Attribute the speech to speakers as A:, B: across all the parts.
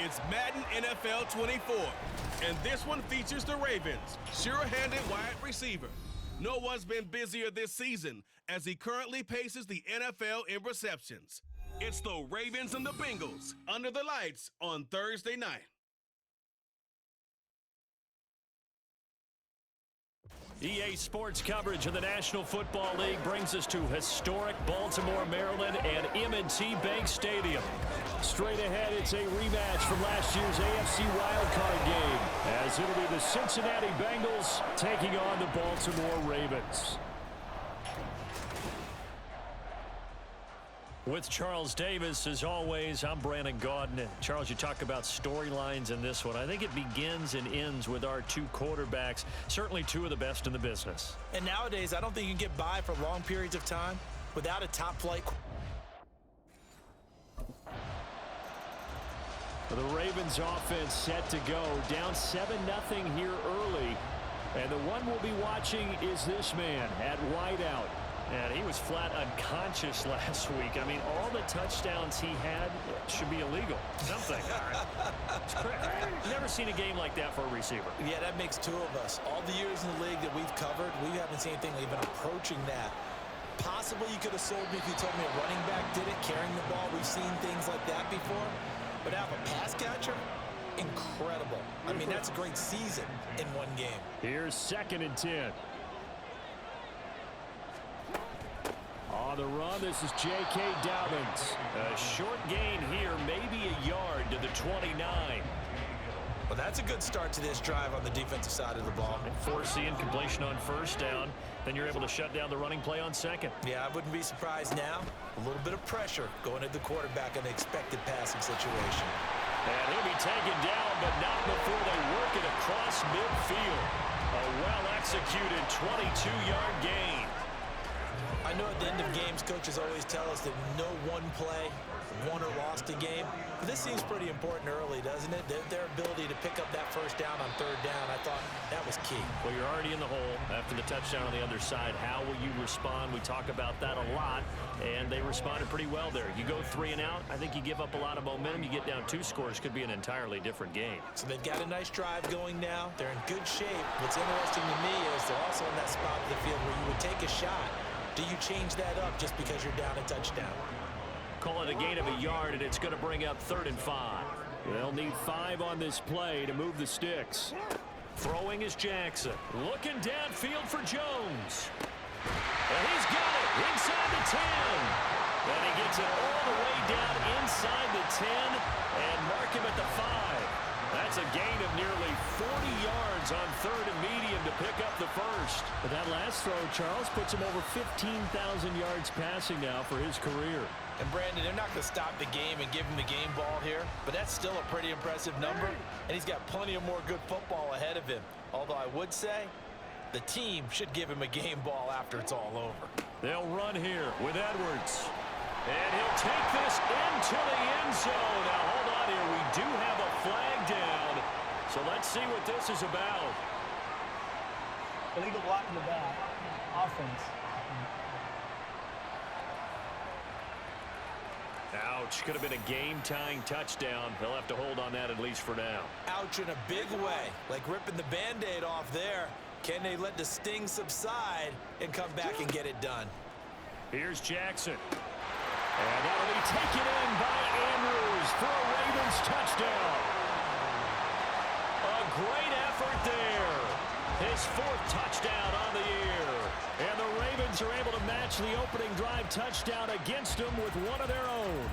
A: It's Madden NFL 24, and this one features the Ravens' sure-handed wide receiver. No one's been busier this season as he currently paces the NFL in receptions. It's the Ravens and the Bengals under the lights on Thursday night.
B: EA Sports coverage of the National Football League brings us to historic Baltimore, Maryland, and M&T Bank Stadium. Straight ahead, it's a rematch from last year's AFC wildcard game, as it'll be the Cincinnati Bengals taking on the Baltimore Ravens. With Charles Davis, as always, I'm Brandon Gaudin. Charles, you talk about storylines in this one. I think it begins and ends with our two quarterbacks, certainly two of the best in the business.
C: And nowadays, I don't think you can get by for long periods of time without a top-flight.
B: The Ravens offense set to go, down 7-0 here early. And the one we'll be watching is this man at wideout. And he was flat unconscious last week. I mean, all the touchdowns he had should be illegal. Something. It's crazy. I've never seen a game like that for a receiver.
C: Yeah, that makes two of us. All the years in the league that we've covered, we haven't seen anything even approaching that. Possibly you could have sold me if you told me a running back did it, carrying the ball. We've seen things like that before. But have a pass catcher? Incredible. I mean, that's a great season in one game.
B: Here's 2nd and 10. On the run, this is J.K. Dobbins. A short gain here, maybe a yard to the 29.
C: Well, that's a good start to this drive on the defensive side of the ball.
B: And forcing completion on 1st down. Then you're able to shut down the running play on 2nd.
C: Yeah, I wouldn't be surprised now. A little bit of pressure going at the quarterback in an expected passing situation.
B: And he'll be taken down, but not before they work it across midfield. A well-executed 22-yard gain.
C: I know at the end of games, coaches always tell us that no one play won or lost a game. But this seems pretty important early, doesn't it? Their ability to pick up that 1st down on 3rd down, I thought that was key.
B: Well, you're already in the hole after the touchdown on the other side. How will you respond? We talk about that a lot, and they responded pretty well there. You go 3 and out, I think you give up a lot of momentum. You get down 2 scores, could be an entirely different game.
C: So they've got a nice drive going now. They're in good shape. What's interesting to me is they're also in that spot of the field where you would take a shot. Do you change that up just because you're down a touchdown?
B: Call it a gain of a yard, and it's going to bring up 3rd and 5. They'll need 5 on this play to move the sticks. Throwing is Jackson. Looking downfield for Jones. And he's got it inside the 10. And he gets it all the way down inside the 10 and mark him at the 5. That's a gain of nearly 40 yards on 3rd and medium to pick up the 1st. But that last throw, Charles, puts him over 15,000 yards passing now for his career.
C: And Brandon, they're not going to stop the game and give him the game ball here, but that's still a pretty impressive number, and he's got plenty of more good football ahead of him. Although I would say the team should give him a game ball after it's all over.
B: They'll run here with Edwards. And he'll take this into the end zone. Now, hold on here. We do have a flag down. So let's see what this is about.
D: Illegal block in the back. Offense.
B: Ouch. Could have been a game-tying touchdown. He'll have to hold on that at least for now.
C: Ouch in a big way. Like ripping the Band-Aid off there. Can they let the sting subside and come back and get it done?
B: Here's Jackson. And that'll be taken in by Andrews for a Ravens touchdown. A great effort there. His 4th touchdown on the year. And the Ravens are able to match the opening drive touchdown against them with one of their own.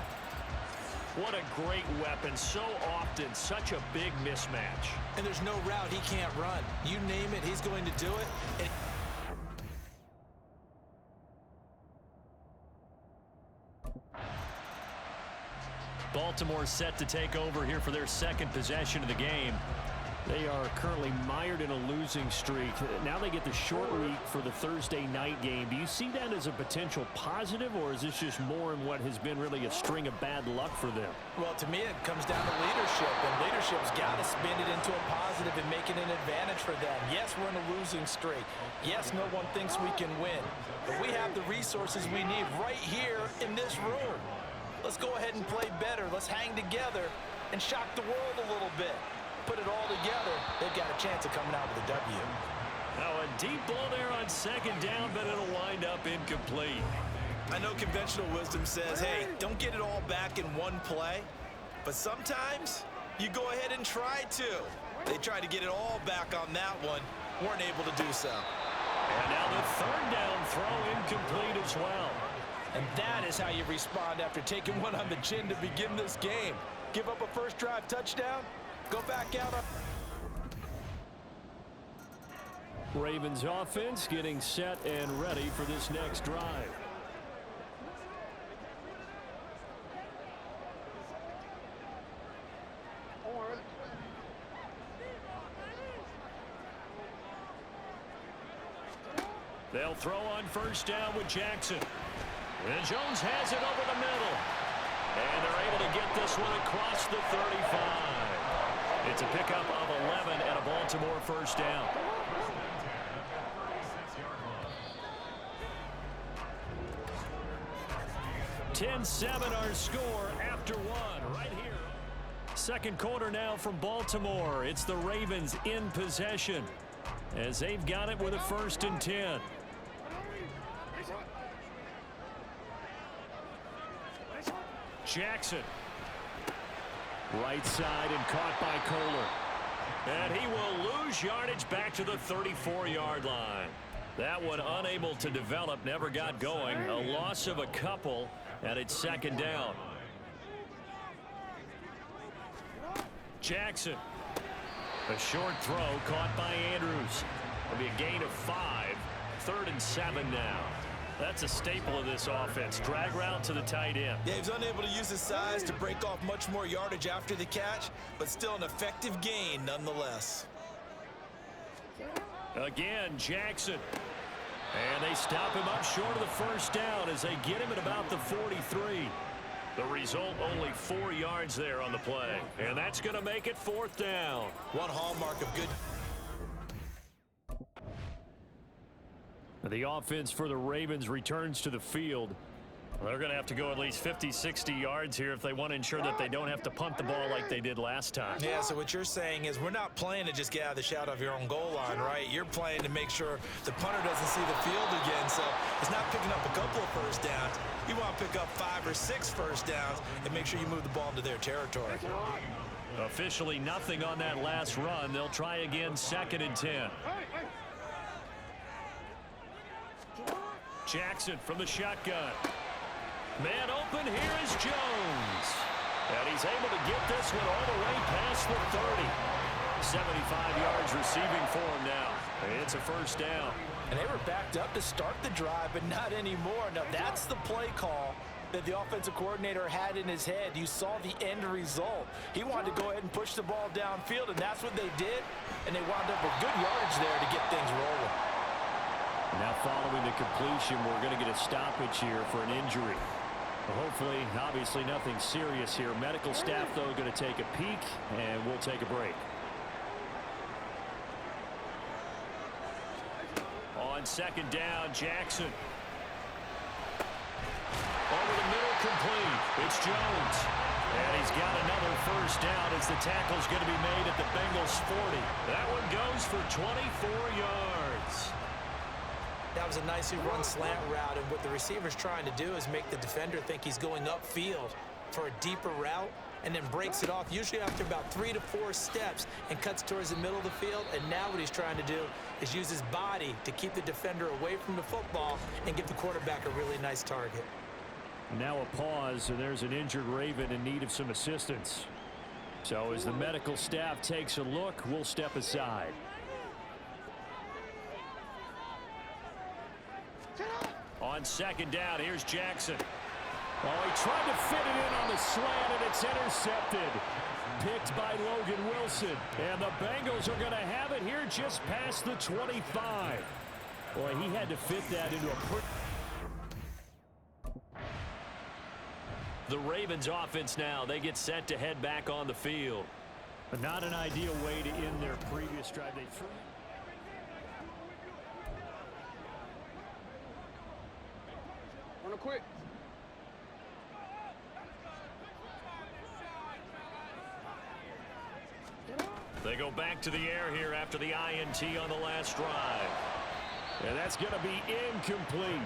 B: What a great weapon. So often, such a big mismatch.
C: And there's no route he can't run. You name it, he's going to do it. And
B: Baltimore set to take over here for their 2nd possession of the game. They are currently mired in a losing streak. Now they get the short week for the Thursday night game. Do you see that as a potential positive, or is this just more in what has been really a string of bad luck for them?
C: Well, to me, it comes down to leadership, and leadership's got to spin it into a positive and make it an advantage for them. Yes, we're in a losing streak. Yes, no one thinks we can win, but we have the resources we need right here in this room. Let's go ahead and play better. Let's hang together and shock the world a little bit. Put it all together, they've got a chance of coming out with a W.
B: Now a deep ball there on second down, but it'll wind up incomplete.
C: I know conventional wisdom says, hey, don't get it all back in one play. But sometimes you go ahead and try to. They tried to get it all back on that one. Weren't able to do so.
B: And now the third down throw incomplete as well.
C: And that is how you respond after taking one on the chin to begin this game. Give up a first drive touchdown, go back out.
B: Ravens offense getting set and ready for this next drive. They'll throw on first down with Jackson. And Jones has it over the middle. And they're able to get this one across the 35. It's a pickup of 11 and a Baltimore first down. (10-7) our score after one right here. Second quarter now from Baltimore. It's the Ravens in possession as they've got it with a 1st and 10. Jackson. Right side and caught by Kohler. And he will lose yardage back to the 34-yard line. That one unable to develop, never got going. A loss of a couple, and it's second down. Jackson. A short throw caught by Andrews. It'll be a gain of 5. 3rd and 7 now. That's a staple of this offense. Drag route to the tight end.
C: Yeah, he's unable to use his size to break off much more yardage after the catch, but still an effective gain nonetheless.
B: Again, Jackson. And they stop him up short of the first down as they get him at about the 43. The result, only 4 yards there on the play. And that's going to make it 4th down.
C: One hallmark of good.
B: The offense for the Ravens returns to the field. They're going to have to go at least 50, 60 yards here if they want to ensure that they don't have to punt the ball like they did last time.
C: Yeah, so what you're saying is we're not playing to just get out of the shadow of your own goal line, right? You're playing to make sure the punter doesn't see the field again. So it's not picking up a couple of first downs. You want to pick up 5 or 6 first downs and make sure you move the ball into their territory.
B: Officially nothing on that last run. They'll try again 2nd and 10. Jackson from the shotgun. Man open, here is Jones. And he's able to get this one all the way past the 30. 75 yards receiving for him now. It's a first down.
C: And they were backed up to start the drive, but not anymore. Now that's the play call that the offensive coordinator had in his head. You saw the end result. He wanted to go ahead and push the ball downfield, and that's what they did. And they wound up with good yardage there to get things rolling.
B: Now following the completion, we're going to get a stoppage here for an injury. Hopefully, obviously nothing serious here. Medical staff, though, going to take a peek, and we'll take a break. On 2nd down, Jackson. Over the middle, complete. It's Jones. And he's got another first down as the tackle's going to be made at the Bengals 40. That one goes for 24 yards.
C: That was a nicely run slant route, and what the receiver's trying to do is make the defender think he's going upfield for a deeper route and then breaks it off, usually after about 3 to 4 steps, and cuts towards the middle of the field. And now what he's trying to do is use his body to keep the defender away from the football and give the quarterback a really nice target.
B: Now a pause, and there's an injured Raven in need of some assistance. So as the medical staff takes a look, we'll step aside. On 2nd down, here's Jackson. Oh, he tried to fit it in on the slant, and it's intercepted. Picked by Logan Wilson. And the Bengals are going to have it here just past the 25. Boy, he had to fit that into a pretty... The Ravens offense now, they get set to head back on the field. But not an ideal way to end their previous drive. They threw...
E: Real quick.
B: They go back to the air here after the INT on the last drive. And that's going to be incomplete.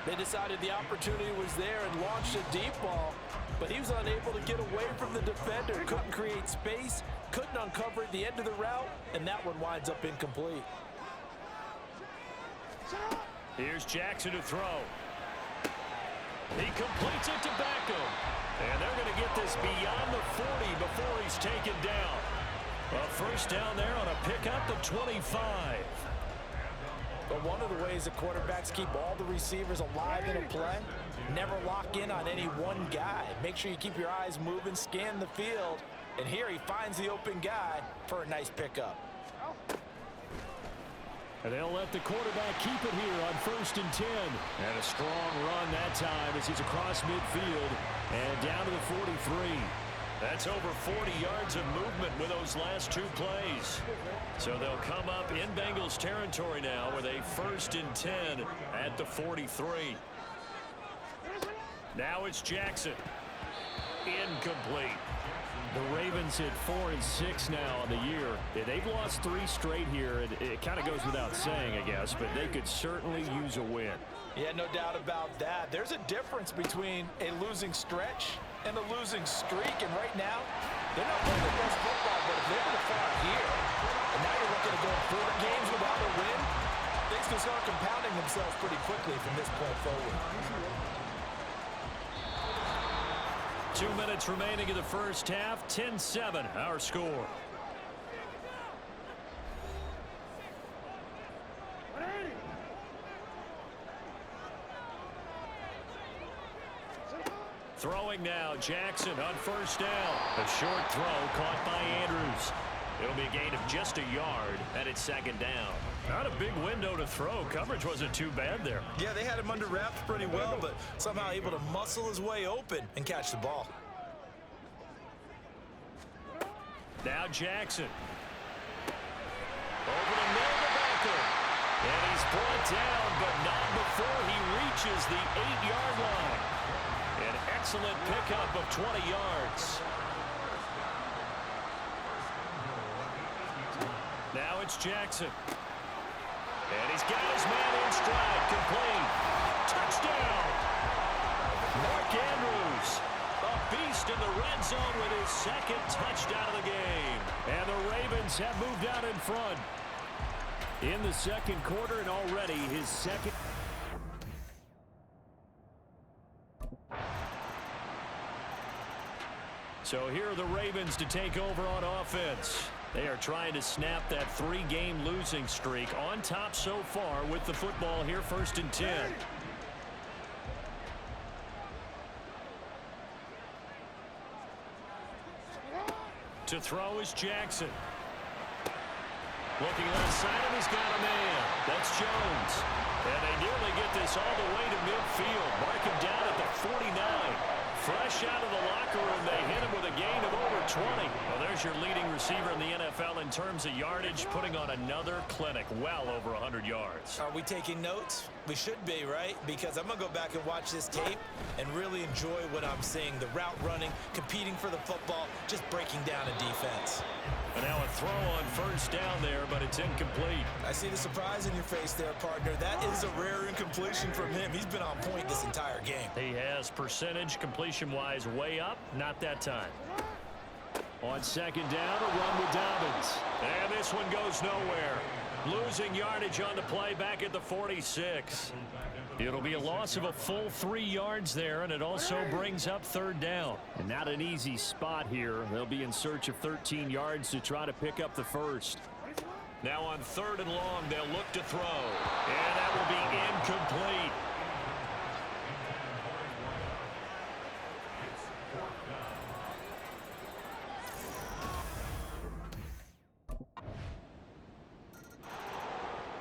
C: They decided the opportunity was there and launched a deep ball, but he was unable to get away from the defender. Couldn't create space, couldn't uncover at the end of the route, and that one winds up incomplete.
B: Here's Jackson to throw. He completes it to Beckham. And they're going to get this beyond the 40 before he's taken down. A first down there on a pickup of 25.
C: But one of the ways that quarterbacks keep all the receivers alive in a play, never lock in on any one guy. Make sure you keep your eyes moving, scan the field, and here he finds the open guy for a nice pickup.
B: And they'll let the quarterback keep it here on 1st and 10. And a strong run that time as he's across midfield and down to the 43. That's over 40 yards of movement with those last two plays. So they'll come up in Bengals territory now with a 1st and 10 at the 43. Now it's Jackson. Incomplete. The Ravens hit 4 and 6 now on the year. They've lost 3 straight here. It kind of goes without saying, I guess, but they could certainly use a win.
C: Yeah, no doubt about that. There's a difference between a losing stretch and a losing streak, and right now, they're not playing the best football, but if they're going to fall here, and now you're looking to go 4 games without a win, things can start compounding themselves pretty quickly from this point forward.
B: 2 minutes remaining in the first half. 10-7 our score. Throwing now, Jackson on 1st down. A short throw caught by Andrews. It'll be a gain of just a yard, and it's 2nd down. Not a big window to throw. Coverage wasn't too bad there.
C: Yeah, they had him under wraps pretty well, but somehow able to muscle his way open and catch the ball.
B: Now Jackson. Over the middle to Beckham. And he's brought down, but not before he reaches the 8-yard line. An excellent pickup of 20 yards. Now it's Jackson. And he's got his man in stride. Complete. Touchdown. Mark Andrews. A beast in the red zone with his 2nd touchdown of the game. And the Ravens have moved out in front in the 2nd quarter, and already his 2nd. So here are the Ravens to take over on offense. They are trying to snap that 3-game losing streak. On top so far with the football here, 1st and 10. To throw is Jackson. Looking left side, and he's got a man. That's Jones. And they nearly get this all the way to midfield. Mark him down at the 49. Fresh out of the locker room, they hit him with a gain of over 20. Well, there's your leading receiver in the NFL in terms of yardage, putting on another clinic, well over 100 yards.
C: Are we taking notes? We should be, right? Because I'm going to go back and watch this tape and really enjoy what I'm seeing. The route running, competing for the football, just breaking down a defense.
B: And now a throw on 1st down there, but it's incomplete.
C: I see the surprise in your face there, partner. That is a rare incompletion from him. He's been on point this entire game.
B: He has percentage completion-wise way up, not that time. On 2nd down, a run with Dobbins. And this one goes nowhere. Losing yardage on the play back at the 46. It'll be a loss of a full 3 yards there, and it also brings up 3rd down. And not an easy spot here. They'll be in search of 13 yards to try to pick up the 1st. Now on 3rd and long, they'll look to throw. And that will be incomplete.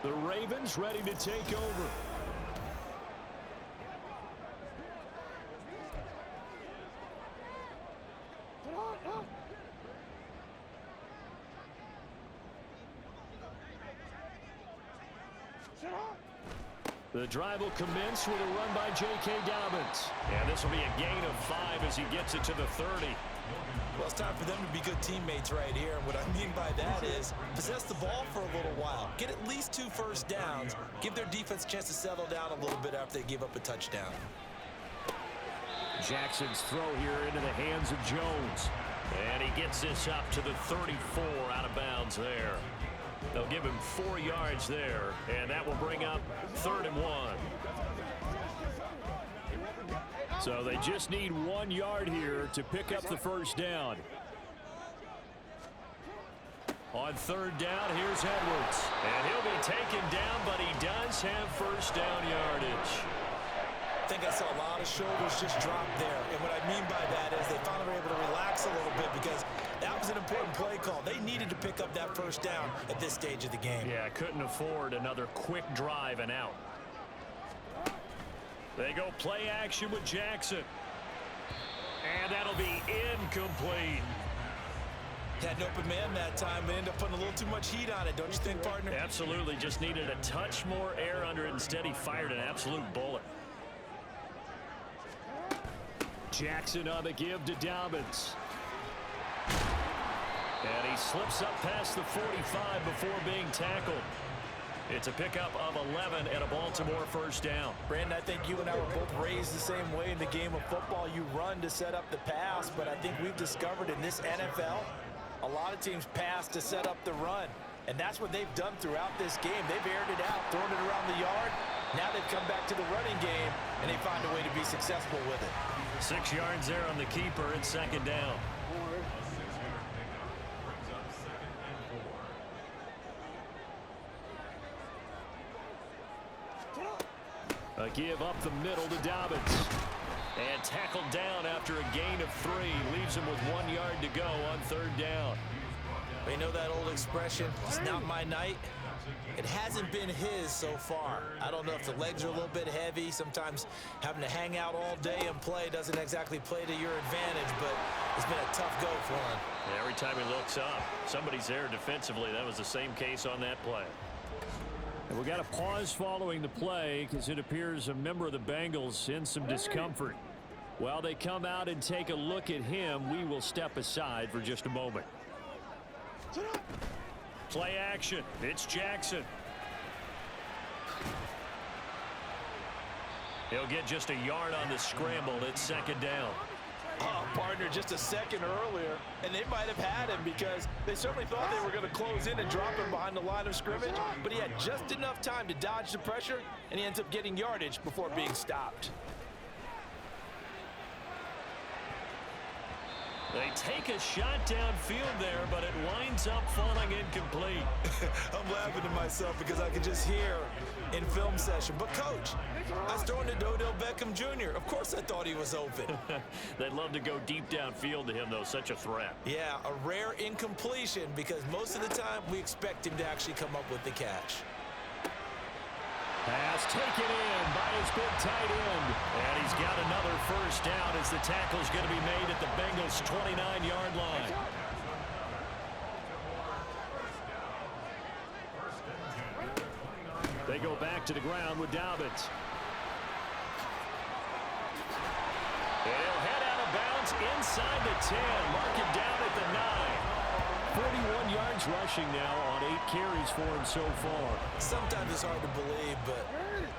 B: The Ravens ready to take over. The drive will commence with a run by J.K. Dobbins. And this will be a gain of 5 as he gets it to the 30.
C: Well, it's time for them to be good teammates right here. And what I mean by that is possess the ball for a little while. Get at least 2 first downs. Give their defense a chance to settle down a little bit after they give up a touchdown.
B: Jackson's throw here into the hands of Jones. And he gets this up to the 34 out of bounds there. They'll give him 4 yards there. And that will bring up 3rd and 1. So they just need 1 yard here to pick up the first down. On 3rd down, here's Edwards. And he'll be taken down, but he does have first down yardage.
C: I think I saw a lot of shoulders just drop there. And what I mean by that is they finally were able to relax a little bit because that was an important play call. They needed to pick up that first down at this stage of the game.
B: Yeah, couldn't afford another quick drive and out. They go play action with Jackson. And that'll be incomplete.
C: Had an open man that time, but ended up putting a little too much heat on it, don't you think, partner?
B: Absolutely, just needed a touch more air under it. Instead, he fired an absolute bullet. Jackson on the give to Dobbins. And he slips up past the 45 before being tackled. It's a pickup of 11 and a Baltimore first down.
C: Brandon, I think you and I were both raised the same way in the game of football. You run to set up the pass, but I think we've discovered in this NFL, a lot of teams pass to set up the run. And that's what they've done throughout this game. They've aired it out, thrown it around the yard. Now they've come back to the running game, and they find a way to be successful with it.
B: 6 yards there on the keeper and 2nd down. A give up the middle to Dobbins. And tackled down after a gain of 3. Leaves him with 1 yard to go on 3rd down.
C: You know that old expression, it's not my night? It hasn't been his so far. I don't know if the legs are a little bit heavy. Sometimes having to hang out all day and play doesn't exactly play to your advantage, but it's been a tough go for him.
B: Yeah, every time he looks up, somebody's there defensively. That was the same case on that play. And we got a pause following the play because it appears a member of the Bengals in some discomfort. While they come out and take a look at him, we will step aside for just a moment. Play action. It's Jackson. He'll get just a yard on the scramble. It's 2nd down.
C: Oh, partner, just a second earlier, and they might have had him because they certainly thought they were going to close in and drop him behind the line of scrimmage, but he had just enough time to dodge the pressure, and he ends up getting yardage before being stopped.
B: They take a shot downfield there, but it winds up falling incomplete.
C: I'm laughing to myself because I could just hear in film session, but coach, I was throwing to Odell Beckham Jr. Of course I thought he was open.
B: They'd love to go deep downfield to him, though. Such a threat.
C: Yeah, a rare incompletion because most of the time we expect him to actually come up with the catch.
B: Pass taken in by his big tight end. And he's got another first down as the tackle's going to be made at the Bengals' 29-yard line. They go back to the ground with Dobbins. And he'll head out of bounds inside the 10. Mark it down at the 9. 41 yards rushing now on 8 carries for him so far.
C: Sometimes it's hard to believe, but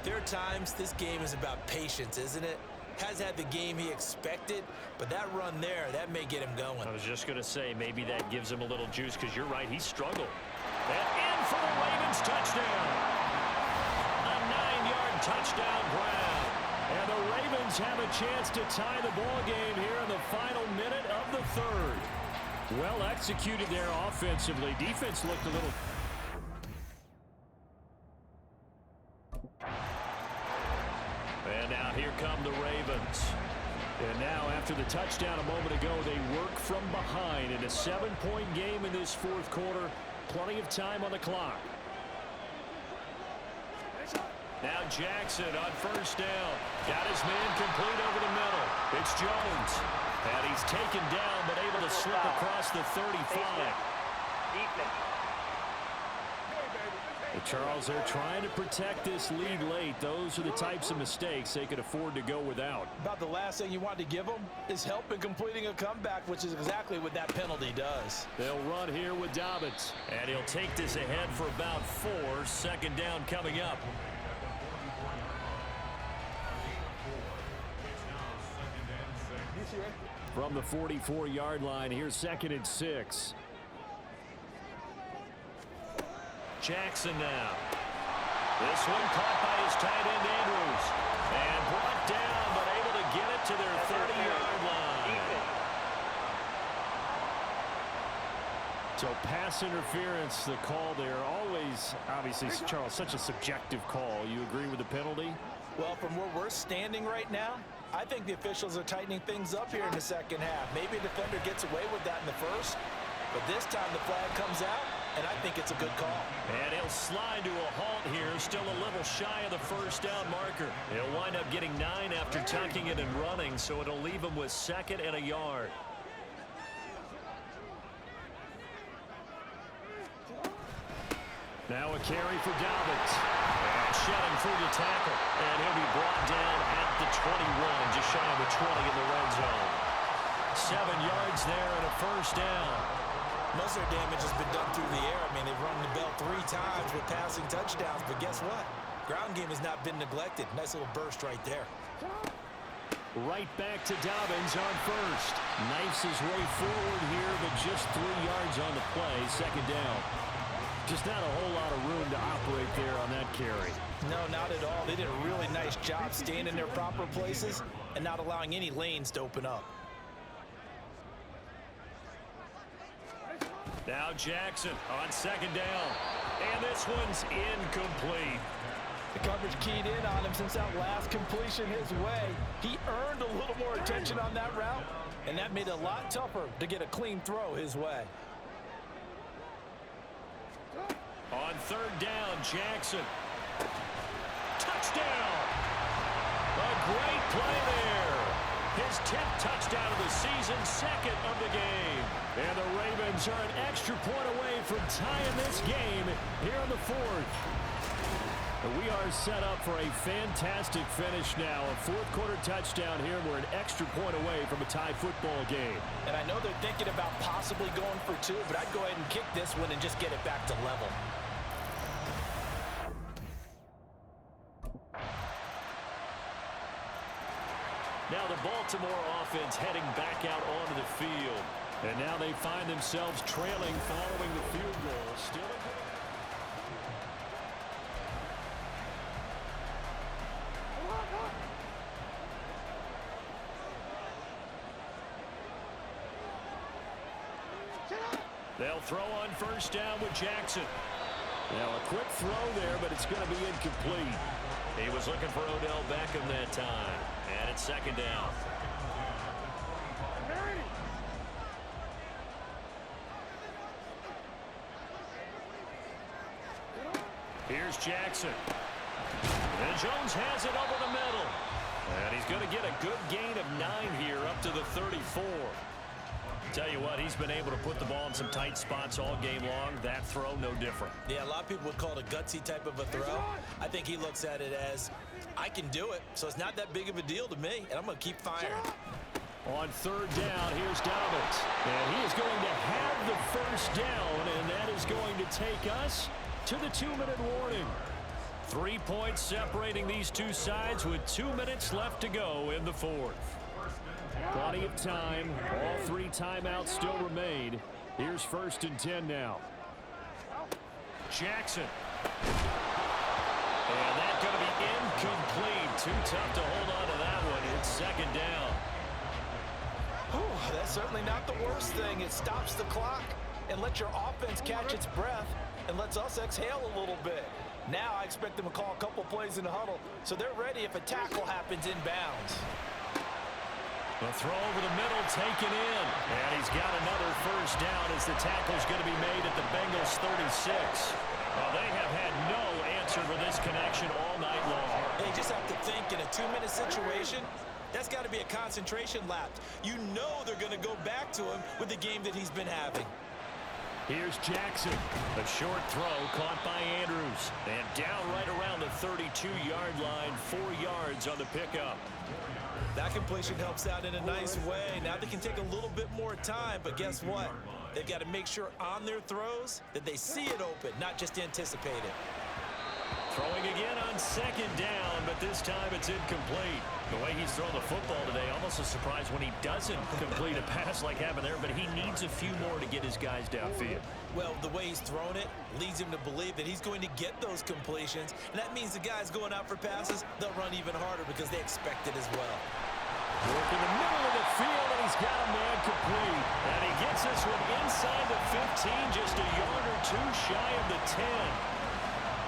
C: there are times this game is about patience, isn't it? Has had the game he expected, but that run there, that may get him going.
B: I was just going to say, maybe that gives him a little juice because you're right, he struggled. And in for the Ravens touchdown. A 9-yard touchdown grab. And the Ravens have a chance to tie the ball game here in the final minute of the 3rd. Well executed there offensively. Defense looked a little... And now here come the Ravens. And now after the touchdown a moment ago, they work from behind in a 7-point game in this 4th quarter. Plenty of time on the clock. Now Jackson on first down. Got his man complete over the middle. It's Jones. And he's taken down, but able to slip across the 35. Charles, they're trying to protect this lead late. Those are the types of mistakes they could afford to go without.
C: About the last thing you want to give them is help in completing a comeback, which is exactly what that penalty does.
B: They'll run here with Dobbins. And he'll take this ahead for about 4. Second down coming up. From the 44-yard line, here's 2nd and 6. Jackson now. This one caught by his tight end Andrews. And brought down, but able to get it to their 30-yard line. So pass interference, the call there. Always, obviously, Charles, such a subjective call. You agree with the penalty?
C: Well, from where we're standing right now, I think the officials are tightening things up here in the second half. Maybe a defender gets away with that in the first, but this time the flag comes out, and I think it's a good call.
B: And he'll slide to a halt here, still a little shy of the first down marker. He'll wind up getting 9 after tucking it and running, so it'll leave him with 2nd and a yard. Now a carry for Dobbins. And shedding through the tackle. And he'll be brought down at the 21, just shy of the 20 in the red zone. 7 yards there and a first down.
C: Most of their damage has been done through the air. I mean, they've rung the bell 3 times with passing touchdowns, but guess what? Ground game has not been neglected. Nice little burst right there.
B: Right back to Dobbins on first. Knifes his way forward here, but just 3 yards on the play. Second down. Just not a whole lot of room to operate there on that carry.
C: No, not at all. They did a really nice job staying in their proper places and not allowing any lanes to open up.
B: Now Jackson on second down. And this one's incomplete.
C: The coverage keyed in on him since that last completion his way. He earned a little more attention on that route, and that made it a lot tougher to get a clean throw his way.
B: On third down, Jackson. Touchdown! A great play there. His 10th touchdown of the season, 2nd of the game. And the Ravens are an extra point away from tying this game here in the 4th. We are set up for a fantastic finish now. A 4th quarter touchdown here. We're an extra point away from a tie football game.
C: And I know they're thinking about possibly going for 2, but I'd go ahead and kick this one and just get it back to level.
B: Now the Baltimore offense heading back out onto the field. And now they find themselves trailing following the field goal. Still a good. They'll throw on first down with Jackson. Now a quick throw there, but it's going to be incomplete. He was looking for Odell Beckham that time. And it's second down. Here's Jackson. And Jones has it over the middle. And he's going to get a good gain of 9 here up to the 34. Tell you what, he's been able to put the ball in some tight spots all game long. That throw, no different.
C: Yeah, a lot of people would call it a gutsy type of a throw. I think he looks at it as, I can do it, so it's not that big of a deal to me, and I'm going to keep firing.
B: On third down, here's Dobbins. And he is going to have the first down, and that is going to take us to the 2-minute warning. 3 points separating these two sides with 2 minutes left to go in the 4th. Plenty of time. All 3 timeouts still remain. Here's 1st and 10 now. Jackson. And that's going to be incomplete. Too tough to hold on to that one. It's second down.
C: Whew, that's certainly not the worst thing. It stops the clock and lets your offense catch its breath and lets us exhale a little bit. Now I expect them to call a couple plays in the huddle so they're ready if a tackle happens inbounds.
B: The throw over the middle taken in. And he's got another first down as the tackle's going to be made at the Bengals 36. Well, they have had no answer for this connection all night long.
C: They just have to think in a 2-minute situation, that's got to be a concentration lapse. You know they're going to go back to him with the game that he's been having.
B: Here's Jackson. A short throw caught by Andrews. And down right around the 32-yard line, 4 yards on the pickup.
C: That completion helps out in a nice way. Now they can take a little bit more time, but guess what? They've got to make sure on their throws that they see it open, not just anticipate it.
B: Throwing again on second down, but this time it's incomplete. The way he's thrown the football today, almost a surprise when he doesn't complete a pass like happened there, but he needs a few more to get his guys downfield.
C: Well, the way he's thrown it leads him to believe that he's going to get those completions, and that means the guys going out for passes, they'll run even harder because they expect it as well.
B: Work in the middle of the field, and he's got a man complete. And he gets this one inside the 15, just a yard or two shy of the 10.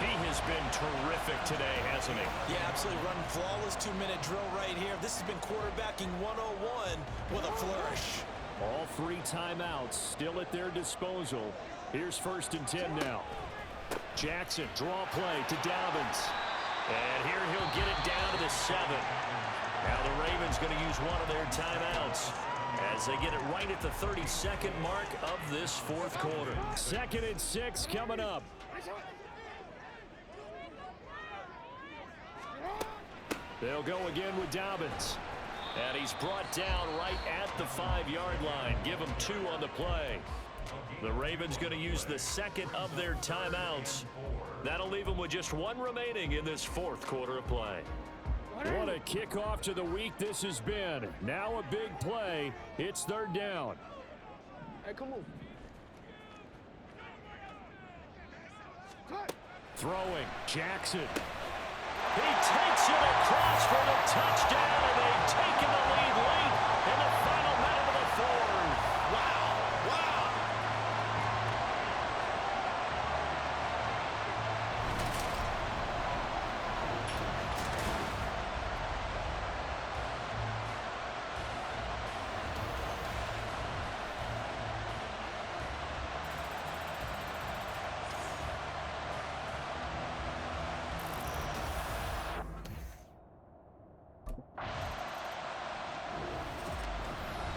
B: He has been terrific today, hasn't he?
C: Yeah, absolutely. Running flawless 2-minute drill right here. This has been quarterbacking 101 with a flourish.
B: All 3 timeouts still at their disposal. Here's 1st and 10 now. Jackson, draw play to Dobbins. And here he'll get it down to the 7. Now the Ravens going to use one of their timeouts as they get it right at the 32nd mark of this 4th quarter. 2nd and 6 coming up. They'll go again with Dobbins. And he's brought down right at the 5-yard line. Give him 2 on the play. The Ravens going to use the 2nd of their timeouts. That'll leave them with just 1 remaining in this 4th quarter of play. What a kickoff to the week this has been. Now a big play. It's 3rd down.
E: Hey, come on.
B: Throwing, Jackson. He takes it across for the touchdown, and they've taken the lead late in the final minute of the 4th.
C: Wow, wow.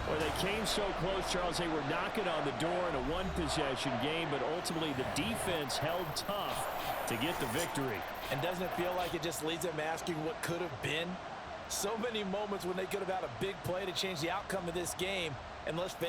B: Well, they came so close, Charles. They were knocking on the door in a 1-possession game, but ultimately the defense held tough to get the victory.
C: And doesn't it feel like it just leads them asking what could have been? So many moments when they could have had a big play to change the outcome of this game. And let's face